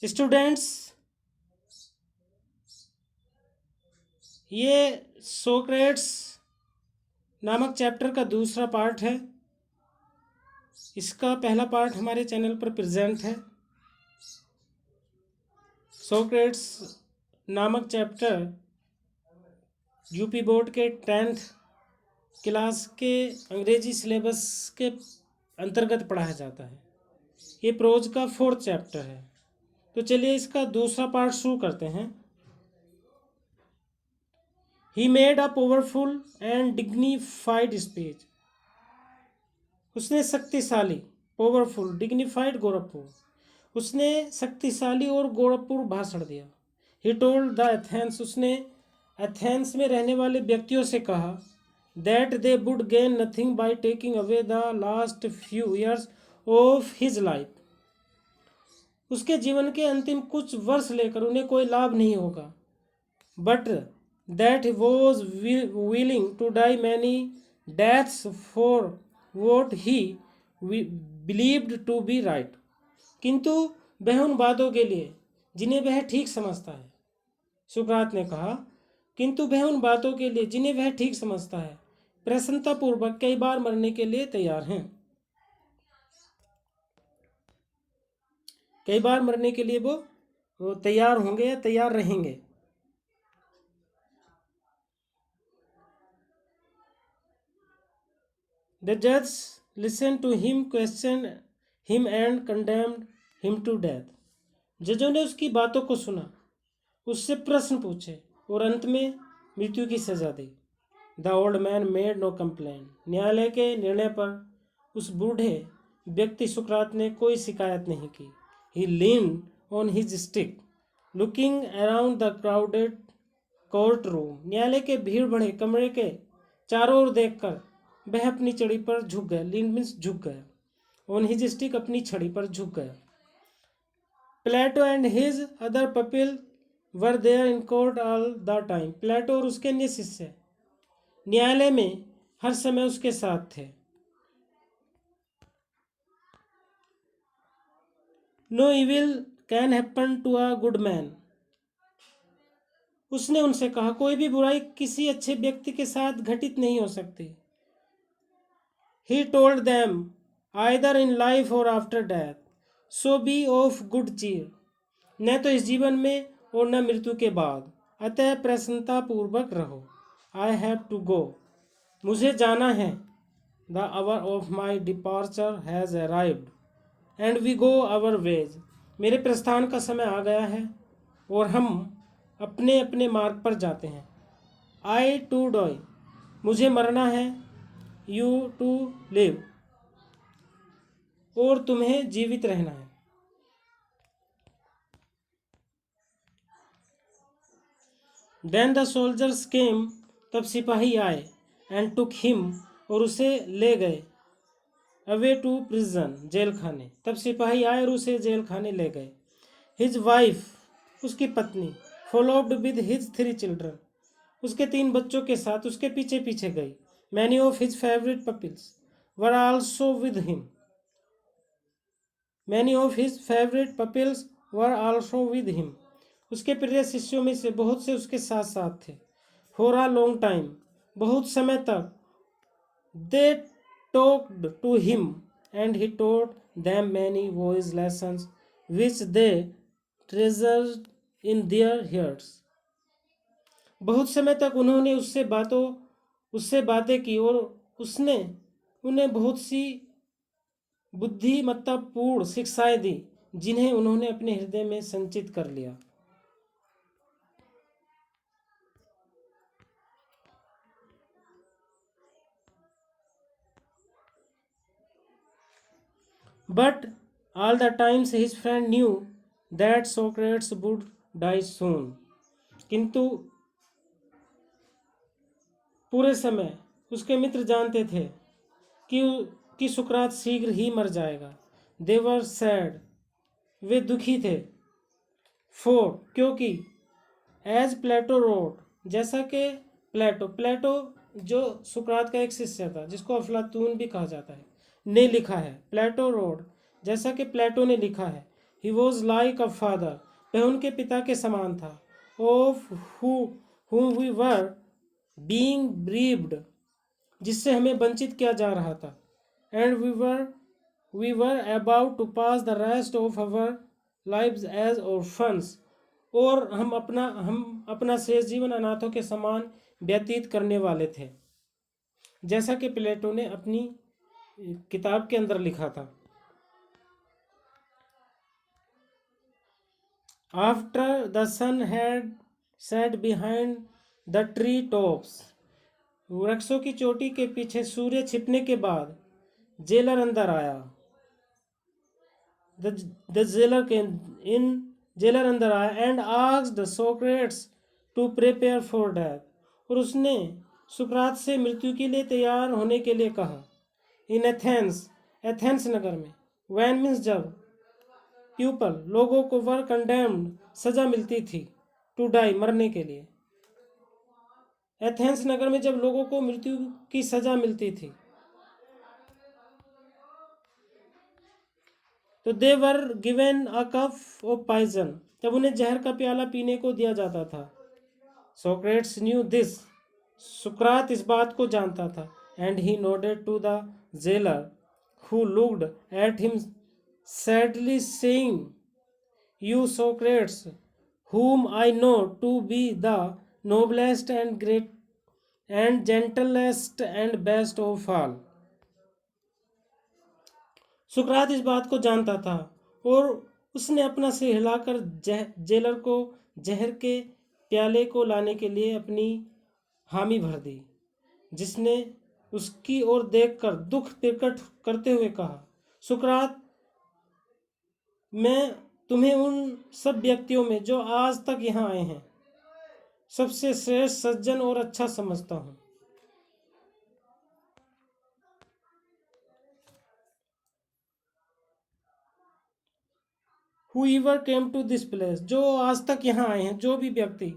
Students, ये Socrates नामक chapter का दूसरा पार्ट है। इसका पहला पार्ट हमारे चैनल पर प्रेजेंट है। सोक्रेट्स नामक चैप्टर यूपी बोर्ड के 10th क्लास के अंग्रेजी सिलेबस के अंतर्गत पढ़ाया जाता है। ये प्रोज का 4th चैप्टर है। तो चलिए इसका दूसरा पार्ट शुरू करते हैं। He made a powerful and dignified speech. उसने शक्तिशाली पावरफुल डिग्निफाइड गौरवपूर्ण उसने शक्तिशाली और गौरवपूर्ण भाषण दिया। He told the Athens, उसने एथेंस में रहने वाले व्यक्तियों से कहा that they would gain nothing by taking away the last few years of his life. उसके जीवन के अंतिम कुछ वर्ष लेकर उन्हें कोई लाभ नहीं होगा। But that he was willing to die many deaths for what he believed to be right. किंतु वह उन बातों के लिए जिन्हें वह ठीक समझता है, सुकरात ने कहा, किंतु वह उन बातों के लिए जिन्हें वह ठीक समझता है प्रसन्नतापूर्वक कई बार मरने के लिए तैयार हैं। कई बार मरने के लिए वो तैयार होंगे या तैयार रहेंगे। The judge listened to him, questioned him and condemned him to death. जजों ने उसकी बातों को सुना, उससे प्रश्न पूछे और अंत में मृत्यु की सजा दी। The old man made no complaint. न्यायालय के निर्णय पर उस बूढ़े व्यक्ति सुकरात ने कोई शिकायत नहीं की। He leaned on his stick, looking around the crowded courtroom. न्यायालय के भीड़ भरे कमरे के चारों ओर देखकर वह अपनी छड़ी पर झुक गया। लीन मीन्स झुक गया। ऑन हिज स्टिक अपनी छड़ी पर झुक गया। Plato and his other pupil were there in court all the time. Plato और उसके अन्य शिष्य न्यायालय में हर समय उसके साथ थे. No evil can happen to a good man. उसने उनसे कहा कोई भी बुराई किसी अच्छे व्यक्ति के साथ घटित नहीं हो सकती. He told them, either in life or after death, so be of good cheer. न तो इस जीवन में और न मृत्यु के बाद, अतः प्रसन्नता पूर्वक रहो. I have to go. मुझे जाना है. The hour of my departure has arrived, and we go our ways. मेरे प्रस्थान का समय आ गया है और हम अपने अपने मार्ग पर जाते हैं. I to die. मुझे मरना है. You to live. और तुम्हें जीवित रहना है. Then the soldiers came. तब सिपाही आए. And took him. और उसे ले गए. Away to prison. जेल खाने. तब सिपाही आए और उसे जेल खाने ले गए. His wife. उसकी पत्नी. Followed with his 3 children. उसके 3 बच्चों के साथ उसके पीछे पीछे गई. Many of his favorite pupils were also with him. Many of his favorite pupils were also with him. उसके प्रिय शिष्यों में से बहुत से उसके साथ साथ थे. For a long time. बहुत समय तक. They talked to him and he taught them many wise lessons which they treasured in their hearts. बहुत समय तक उन्होंने उससे बातें की और उसने उन्हें बहुत सी बुद्धिमत्तापूर्ण शिक्षाएं दी जिन्हें उन्होंने अपने हृदय में संचित कर लिया. But all the times his friend knew that Socrates would die soon. किंतु पूरे समय उसके मित्र जानते थे कि सुकरात शीघ्र ही मर जाएगा. They were sad. वे दुखी थे. For क्योंकि as Plato wrote, जैसा कि प्लेटो जो सुकरात का एक शिष्य था जिसको अफलातून भी कहा जाता है ने लिखा है. प्लेटो wrote, जैसा कि प्लेटो ने लिखा है. He was like a father, वह उनके पिता के समान था। Of whom we were being bereaved, जिससे हमें वंचित किया जा रहा था। And we were about to pass the rest of our lives as orphans, और हम अपना शेष जीवन अनाथों के समान व्यतीत करने वाले थे, जैसा कि प्लेटो ने अपनी किताब के अंदर लिखा था। After the sun had set behind the treetops, वृक्षों की चोटी के पीछे सूर्य छिपने के बाद जेलर अंदर आया। द जेलर जेलर अंदर आया and asked Socrates to prepare for death, और उसने सुकरात से मृत्यु के लिए तैयार होने के लिए कहा। इन एथेंस नगर में, वैन मीन्स जब, पीपल लोगों को वर कंडेम्ड सजा मिलती थी, टू डाई मरने के लिए। एथेंस नगर में जब लोगों को मृत्यु की सजा मिलती थी तो they were given a cup of poison, तब उन्हें जहर का प्याला पीने को दिया जाता था। सोक्रेट्स न्यू दिस, सुकरात इस बात को जानता था। And he nodded to the jailer who looked at him sadly saying, you Socrates whom I know to be the noblest and great and gentlest and best of all. सुकरात इस बात को जानता था और उसने अपना सिर हिलाकर जेलर को जहर के प्याले को लाने के लिए अपनी हामी भर दी, जिसने उसकी ओर देखकर दुख प्रकट करते हुए कहा, सुकरात, मैं तुम्हें उन सब व्यक्तियों में जो आज तक यहाँ आए हैं सबसे श्रेष्ठ, सज्जन और अच्छा समझता हूँ। Whoever came to this place, जो आज तक यहाँ आए हैं, जो भी व्यक्ति,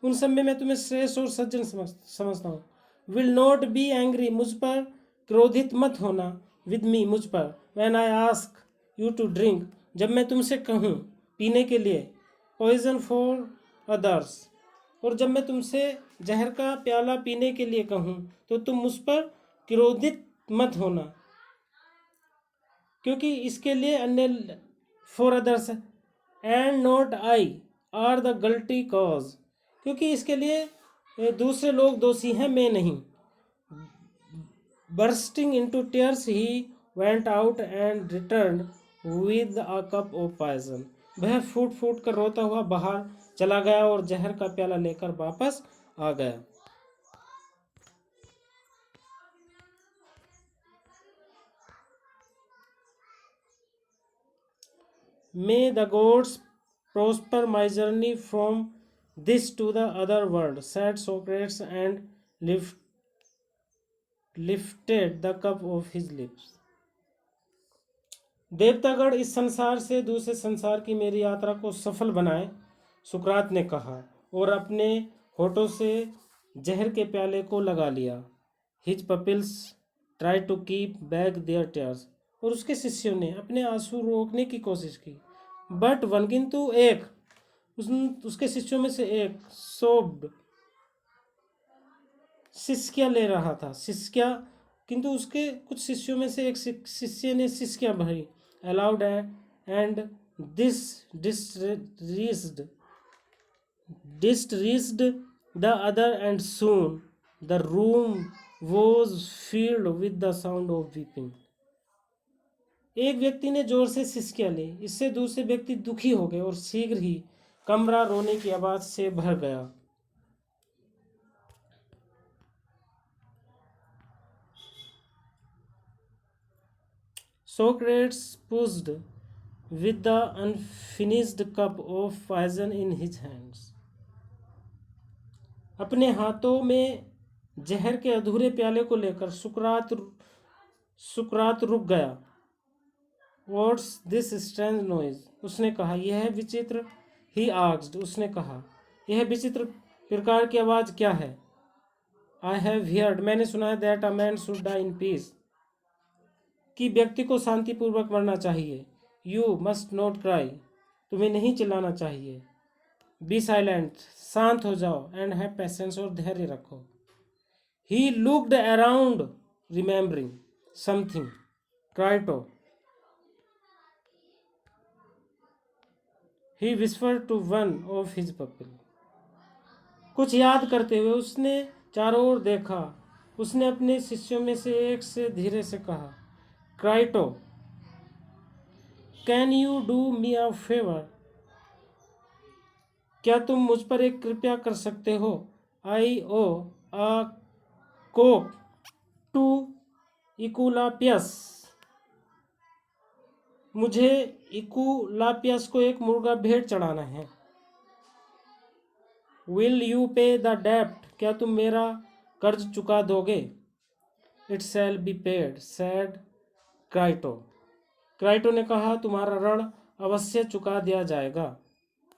उन सब में मैं तुम्हें श्रेष्ठ और सज्जन समझता हूँ। विल नॉट बी एंग्री, मुझ पर क्रोधित मत होना, विद मी, मुझ पर, when I ask you to drink, जब मैं तुमसे कहूँ पीने के लिए, पॉइजन फॉर अदर्स, और जब मैं तुमसे जहर का प्याला पीने के लिए कहूँ तो तुम मुझ पर क्रोधित मत होना, क्योंकि इसके लिए अन्य, for others and not I are the guilty cause, क्योंकि इसके लिए दूसरे लोग दोषी हैं, मैं नहीं। Bursting into tears he went out and return with a cup of poison, वह फूट फूट कर रोता हुआ बाहर चला गया और जहर का प्याला लेकर वापस आ गया। May the gods prosper my journey from this to the other world, said Socrates and lifted the cup of his lips. देवतागण इस संसार से दूसरे संसार की मेरी यात्रा को सफल बनाए, सुकरात ने कहा, और अपने होठों से जहर के प्याले को लगा लिया। His pupils tried to keep back their tears, और उसके शिष्यों ने अपने आंसू रोकने की कोशिश की। बट वन, किंतु एक, उसके शिष्यों में से एक सोब्ड, सिसकिया ले रहा था, सिसकिया, किंतु उसके कुछ शिष्यों में से एक शिष्य ने सिसकिया भरी, aloud and this distressed the other and soon the room was filled with the sound of weeping. एक व्यक्ति ने जोर से सिसकिया ली, इससे दूसरे व्यक्ति दुखी हो गए और शीघ्र ही कमरा रोने की आवाज से भर गया। Socrates pushed with the unfinished cup of poison in his hands. अपने हाथों में जहर के अधूरे प्याले को लेकर सुकरात रुक गया। What's this strange noise? उसने कहा, यह विचित्र, he asked, उसने कहा, यह विचित्र प्रकार की आवाज क्या है? I have heard, मैंने सुना है, that a man should die in peace, कि व्यक्ति को शांतिपूर्वक मरना चाहिए। You must not cry, तुम्हें नहीं चिल्लाना चाहिए। बी साइलेंट, शांत हो जाओ, एंड हैव पेशेंस, और धैर्य रखो। He looked around remembering something. Crito, he whispered to one of his pupil. कुछ याद करते हुए उसने चारों ओर देखा। उसने अपने शिष्यों में से एक से धीरे से कहा, Crito, can you do me a favour? क्या तुम मुझ पर एक कृपया कर सकते हो? I owe a cock to Aesculapius. मुझे इकुलापियस को एक मुर्गा भेंट चढ़ाना है। विल यू पे द डेप्ट? क्या तुम मेरा कर्ज चुका दोगे? It shall be paid, said Crito. Crito ने कहा, तुम्हारा ऋण अवश्य चुका दिया जाएगा।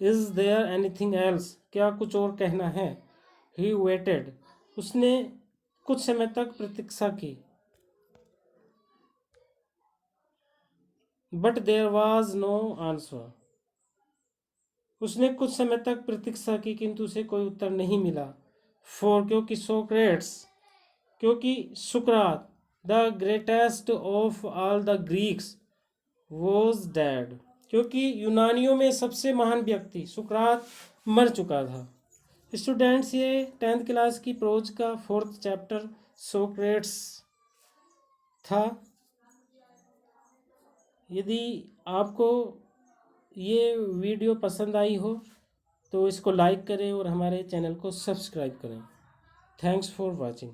Is there anything else? क्या कुछ और कहना है? He waited. उसने कुछ समय तक प्रतीक्षा की। But there was no answer. उसने कुछ समय तक प्रतीक्षा की किंतु उसे कोई उत्तर नहीं मिला। क्योंकि सुकरात, the greatest of all the Greeks, was dead. क्योंकि यूनानियों में सबसे महान व्यक्ति सुकरात मर चुका था। स्टूडेंट्स, ये 10th क्लास की प्रोज का 4th चैप्टर सोक्रेट्स था। यदि आपको ये वीडियो पसंद आई हो तो इसको लाइक करें और हमारे चैनल को सब्सक्राइब करें। Thanks for watching.